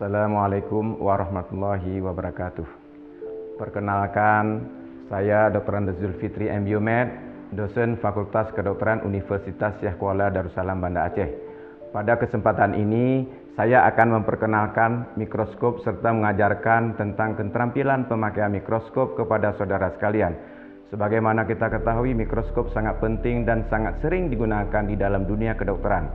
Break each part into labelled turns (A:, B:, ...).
A: Assalamualaikum warahmatullahi wabarakatuh. Perkenalkan, saya Dr. Andes Zulfitri M. Biomed, dosen Fakultas Kedokteran Universitas Syekh Kuala Darussalam Banda Aceh. Pada kesempatan ini, saya akan memperkenalkan mikroskop serta mengajarkan tentang keterampilan pemakaian mikroskop kepada saudara sekalian. Sebagaimana kita ketahui, mikroskop sangat penting dan sangat sering digunakan di dalam dunia kedokteran.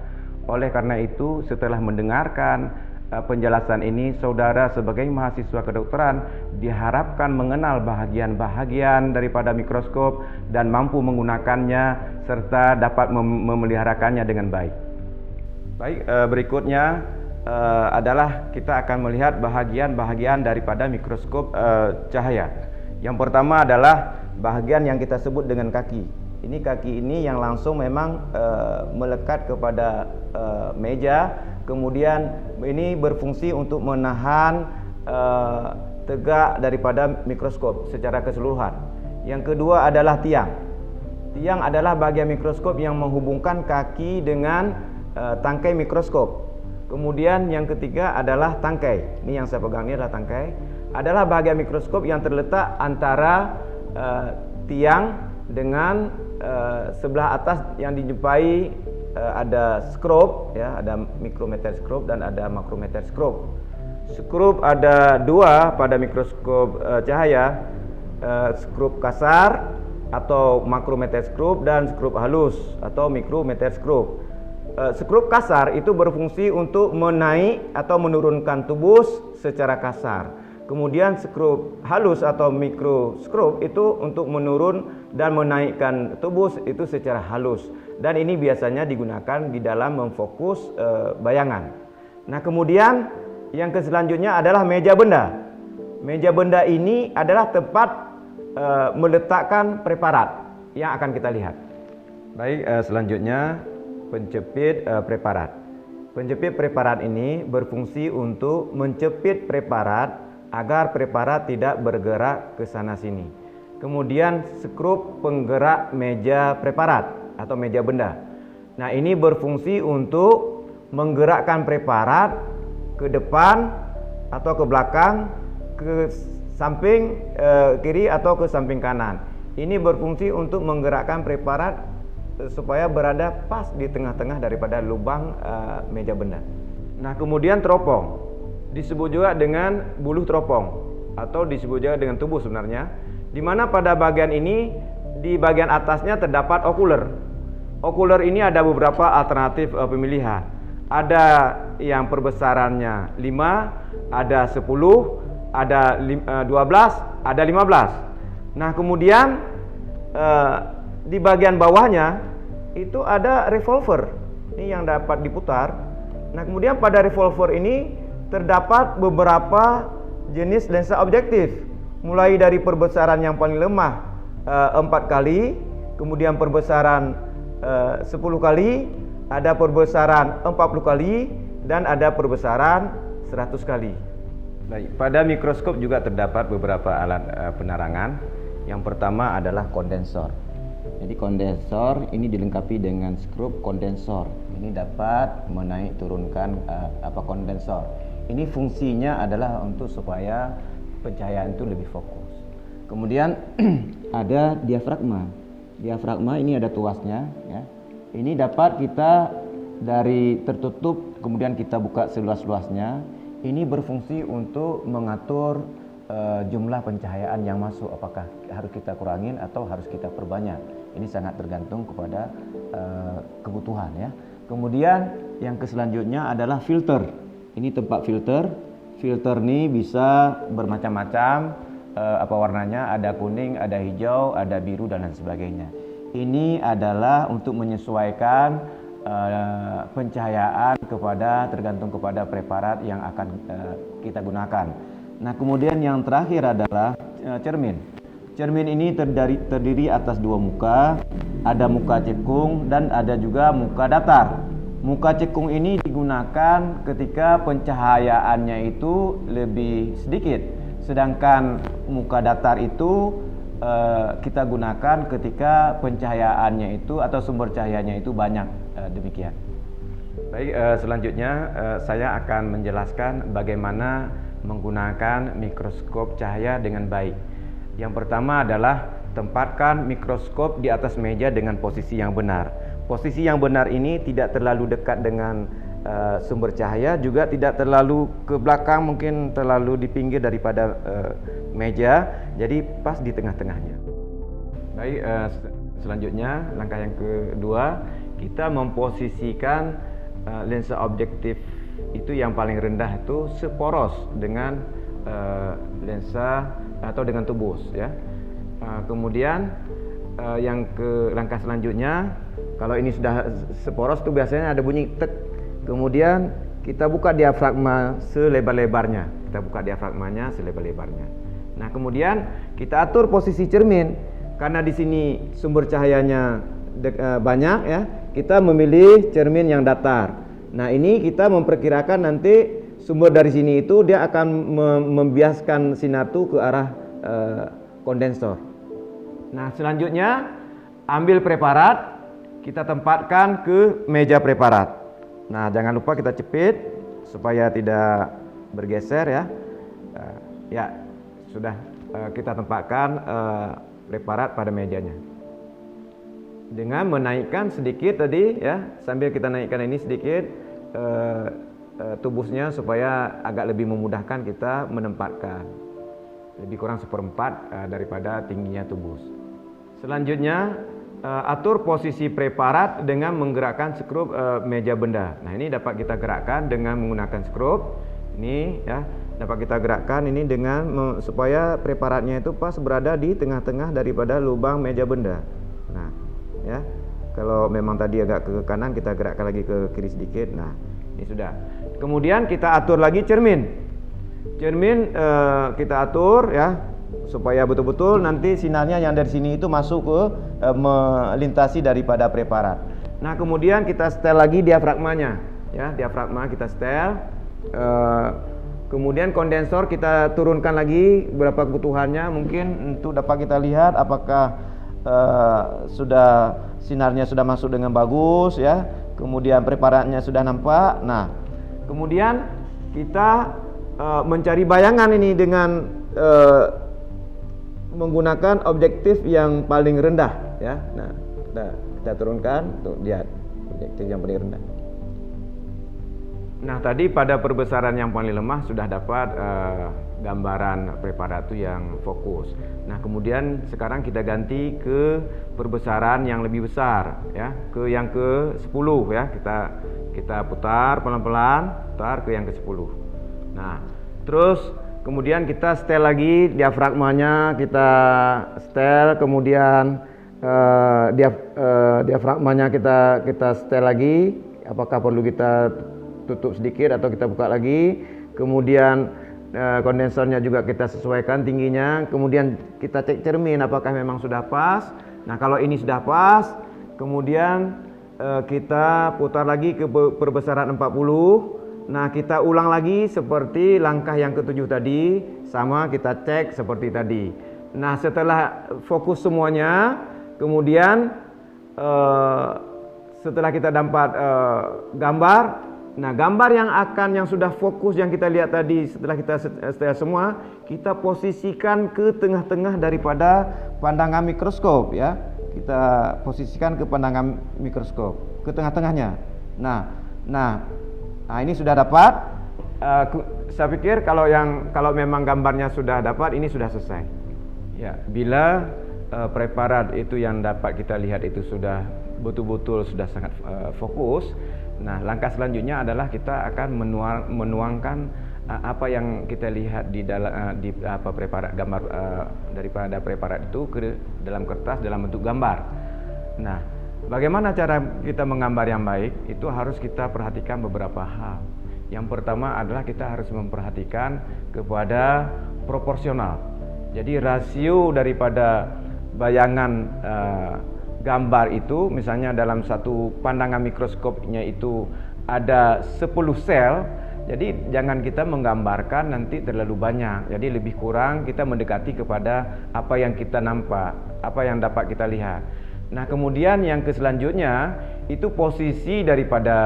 A: Oleh karena itu, setelah mendengarkan penjelasan ini, saudara sebagai mahasiswa kedokteran diharapkan mengenal bahagian-bahagian daripada mikroskop dan mampu menggunakannya serta dapat memeliharakannya dengan baik. Baik, berikutnya adalah kita akan melihat bahagian-bahagian daripada mikroskop cahaya. Yang pertama adalah bahagian yang kita sebut dengan kaki. Ini kaki ini yang langsung memang melekat kepada meja. Kemudian ini berfungsi untuk menahan tegak daripada mikroskop secara keseluruhan. Yang kedua adalah tiang. Tiang adalah bagian mikroskop yang menghubungkan kaki dengan tangkai mikroskop. Kemudian yang ketiga adalah tangkai. Ini yang saya pegang ini adalah tangkai. Adalah bagian mikroskop yang terletak antara tiang dengan sebelah atas yang dijumpai ada skrup, ya, ada mikrometer skrup dan ada makrometer skrup. Skrup ada dua pada mikroskop cahaya, skrup kasar atau makrometer skrup dan skrup halus atau mikrometer skrup. Skrup kasar itu berfungsi untuk menaik atau menurunkan tubus secara kasar. Kemudian skrup halus atau mikroskrup itu untuk menurun dan menaikkan tubus itu secara halus. Dan ini biasanya digunakan di dalam memfokus bayangan. Nah, kemudian yang selanjutnya adalah meja benda. Meja benda ini adalah tempat meletakkan preparat yang akan kita lihat. Baik, selanjutnya penjepit preparat. Penjepit preparat ini berfungsi untuk menjepit preparat agar preparat tidak bergerak ke sana sini. Kemudian skrup penggerak meja preparat atau meja benda. Nah, ini berfungsi untuk menggerakkan preparat ke depan atau ke belakang, ke samping kiri atau ke samping kanan. Ini berfungsi untuk menggerakkan preparat supaya berada pas di tengah-tengah daripada lubang meja benda. Nah, kemudian teropong. Disebut juga dengan buluh teropong atau disebut juga dengan tubuh sebenarnya, di mana pada bagian ini di bagian atasnya terdapat okuler. Okuler ini ada beberapa alternatif pemilihan. Ada yang perbesarannya 5, ada 10, ada 12, ada 15. Nah, kemudian di bagian bawahnya itu ada revolver. Ini yang dapat diputar. Nah, kemudian pada revolver ini terdapat beberapa jenis lensa objektif, mulai dari perbesaran yang paling lemah 4 kali, kemudian perbesaran 10 kali, ada perbesaran 40 kali, dan ada perbesaran 100 kali. Baik, pada mikroskop juga terdapat beberapa alat penerangan. Yang pertama adalah kondensor. Jadi kondensor ini dilengkapi dengan skrup kondensor. Ini dapat menaik turunkan kondensor. Ini fungsinya adalah untuk supaya pencahayaan itu lebih fokus. Kemudian ada diafragma. Diafragma ini ada tuasnya, ya. Ini dapat kita dari tertutup kemudian kita buka seluas-luasnya. Ini berfungsi untuk mengatur jumlah pencahayaan yang masuk, apakah harus kita kurangin atau harus kita perbanyak. Ini sangat tergantung kepada kebutuhan, ya. Kemudian yang selanjutnya adalah filter. Ini tempat filter. Filter ini bisa bermacam-macam warnanya, ada kuning, ada hijau, ada biru dan lain sebagainya. Ini adalah untuk menyesuaikan pencahayaan tergantung kepada preparat yang akan kita gunakan. Nah, kemudian yang terakhir adalah cermin. Cermin ini terdiri atas dua muka, ada muka cekung dan ada juga muka datar. Muka cekung ini digunakan ketika pencahayaannya itu lebih sedikit, sedangkan muka datar itu kita gunakan ketika pencahayaannya itu atau sumber cahayanya itu banyak, demikian. Baik, selanjutnya saya akan menjelaskan bagaimana menggunakan mikroskop cahaya dengan baik. Yang pertama adalah tempatkan mikroskop di atas meja dengan posisi yang benar. Posisi yang benar ini tidak terlalu dekat dengan sumber cahaya, juga tidak terlalu ke belakang, mungkin terlalu di pinggir daripada meja, jadi pas di tengah-tengahnya. Baik, selanjutnya langkah yang kedua, kita memposisikan lensa objektif itu yang paling rendah itu seporos dengan lensa atau dengan tubus, ya. Kemudian langkah selanjutnya, kalau ini sudah seporos itu biasanya ada bunyi tek. Kemudian kita buka diafragma selebar-lebarnya. Kita buka diafragmanya selebar-lebarnya. Nah, kemudian kita atur posisi cermin. Karena di sini sumber cahayanya banyak, ya. Kita memilih cermin yang datar. Nah, ini kita memperkirakan nanti sumber dari sini itu dia akan membiaskan sinar itu ke arah kondensor. Nah, selanjutnya ambil preparat, kita tempatkan ke meja preparat. Nah, jangan lupa kita cepit supaya tidak bergeser, ya. Ya, sudah kita tempatkan preparat pada mejanya. Dengan menaikkan sedikit tadi, ya, sambil kita naikkan ini sedikit tubusnya supaya agak lebih memudahkan kita menempatkan. Lebih kurang 1/4 daripada tingginya tubus. Selanjutnya atur posisi preparat dengan menggerakkan skrup meja benda. Nah, ini dapat kita gerakkan dengan menggunakan skrup. Ini, ya, dapat kita gerakkan ini dengan supaya preparatnya itu pas berada di tengah-tengah daripada lubang meja benda. Nah, ya, kalau memang tadi agak ke kanan, kita gerakkan lagi ke kiri sedikit. Nah, ini sudah. Kemudian kita atur lagi cermin. Cermin kita atur, ya, supaya betul-betul nanti sinarnya yang dari sini itu masuk ke melintasi daripada preparat. Nah, kemudian kita setel lagi diafragmanya, ya, diafragma kita setel. Kemudian kondensor kita turunkan lagi berapa kebutuhannya, mungkin untuk dapat kita lihat apakah sudah sinarnya sudah masuk dengan bagus, ya. Kemudian preparatnya sudah nampak. Nah, kemudian kita mencari bayangan ini dengan menggunakan objektif yang paling rendah, ya. Nah, kita turunkan untuk lihat objektif yang paling rendah. Nah, tadi pada perbesaran yang paling lemah sudah dapat gambaran preparat itu yang fokus. Nah, kemudian sekarang kita ganti ke perbesaran yang lebih besar, ya, ke yang ke-10, ya. Kita putar pelan-pelan, putar ke yang ke-10. Nah, terus kemudian kita setel lagi diafragmanya, kita setel, kemudian diafragmanya kita setel lagi, apakah perlu kita tutup sedikit atau kita buka lagi. Kemudian kondensornya juga kita sesuaikan tingginya. Kemudian kita cek cermin apakah memang sudah pas. Nah, kalau ini sudah pas, kemudian kita putar lagi ke perbesaran 40. Nah, kita ulang lagi seperti langkah yang ke-7 tadi, sama kita cek seperti tadi. Nah, setelah fokus semuanya, kemudian setelah kita dapat gambar. Nah, gambar yang sudah fokus yang kita lihat tadi, setelah kita setel semua, kita posisikan ke tengah-tengah daripada pandangan mikroskop, ya. Kita posisikan ke pandangan mikroskop, ke tengah-tengahnya. Nah, ini sudah dapat. Saya pikir kalau memang gambarnya sudah dapat, ini sudah selesai. Ya, bila preparat itu yang dapat kita lihat itu sudah betul-betul sudah sangat fokus. Nah, langkah selanjutnya adalah kita akan menuangkan apa yang kita lihat di dalam preparat gambar daripada preparat itu ke dalam kertas dalam bentuk gambar. Nah, bagaimana cara kita menggambar yang baik? Itu harus kita perhatikan beberapa hal. Yang pertama adalah kita harus memperhatikan kepada proporsional. Jadi rasio daripada bayangan gambar itu, misalnya dalam satu pandangan mikroskopnya itu ada 10 sel, jadi jangan kita menggambarkan nanti terlalu banyak. Jadi lebih kurang kita mendekati kepada apa yang kita nampak, apa yang dapat kita lihat. Nah, kemudian yang selanjutnya itu posisi daripada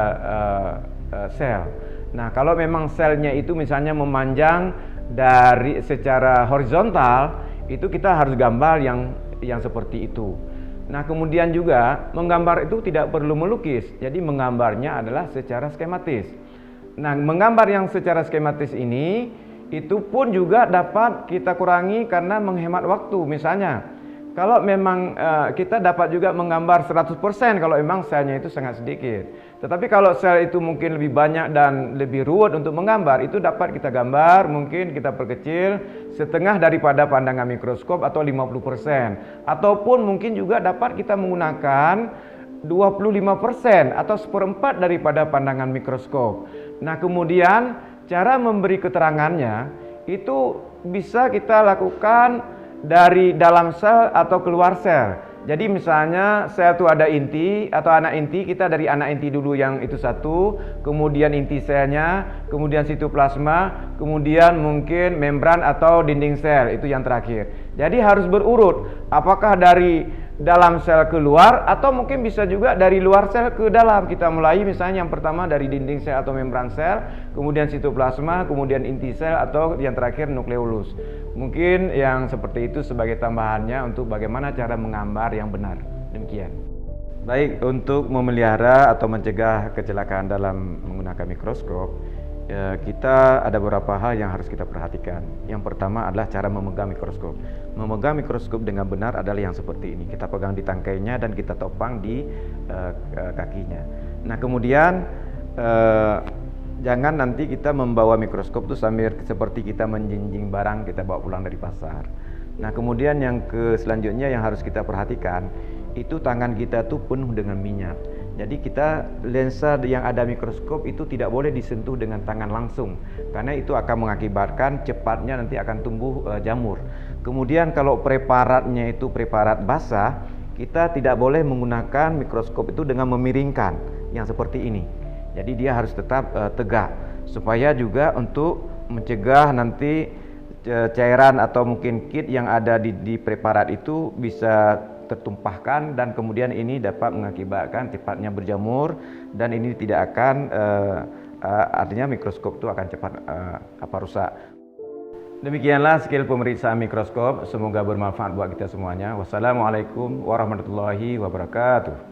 A: sel. Nah, kalau memang selnya itu misalnya memanjang dari secara horizontal, itu kita harus gambar yang seperti itu. Nah, kemudian juga menggambar itu tidak perlu melukis. Jadi menggambarnya adalah secara skematis. Nah, menggambar yang secara skematis ini itu pun juga dapat kita kurangi karena menghemat waktu. Misalnya, kalau memang kita dapat juga menggambar 100% kalau memang selnya itu sangat sedikit. Tetapi kalau sel itu mungkin lebih banyak dan lebih ruwet untuk menggambar, itu dapat kita gambar, mungkin kita perkecil setengah daripada pandangan mikroskop atau 50%. Ataupun mungkin juga dapat kita menggunakan 25% atau seperempat daripada pandangan mikroskop. Nah, kemudian cara memberi keterangannya itu bisa kita lakukan dari dalam sel atau keluar sel. Jadi misalnya sel itu ada inti atau anak inti, kita dari anak inti dulu yang itu satu, kemudian inti selnya, kemudian sitoplasma, kemudian mungkin membran atau dinding sel, itu yang terakhir. Jadi harus berurut, apakah dari dalam sel keluar atau mungkin bisa juga dari luar sel ke dalam. Kita mulai misalnya yang pertama dari dinding sel atau membran sel, kemudian sitoplasma, kemudian inti sel atau yang terakhir nukleolus. Mungkin yang seperti itu sebagai tambahannya untuk bagaimana cara menggambar yang benar. Demikian. Baik, untuk memelihara atau mencegah kecelakaan dalam menggunakan mikroskop, kita ada beberapa hal yang harus kita perhatikan. Yang pertama adalah cara memegang mikroskop. Memegang mikroskop dengan benar adalah yang seperti ini. Kita pegang di tangkainya dan kita topang di kakinya. Nah, kemudian jangan nanti kita membawa mikroskop itu sambil seperti kita menjinjing barang kita bawa pulang dari pasar. Nah, kemudian yang selanjutnya yang harus kita perhatikan itu tangan kita tuh penuh dengan minyak. Jadi kita lensa yang ada mikroskop itu tidak boleh disentuh dengan tangan langsung, karena itu akan mengakibatkan cepatnya nanti akan tumbuh jamur. Kemudian kalau preparatnya itu preparat basah, kita tidak boleh menggunakan mikroskop itu dengan memiringkan yang seperti ini. Jadi dia harus tetap tegak supaya juga untuk mencegah nanti cairan atau mungkin kit yang ada di preparat itu bisa tertumpahkan dan kemudian ini dapat mengakibatkan cepatnya berjamur dan ini tidak akan artinya mikroskop itu akan cepat rusak. Demikianlah skill pemeriksaan mikroskop, semoga bermanfaat buat kita semuanya. Wassalamualaikum warahmatullahi wabarakatuh.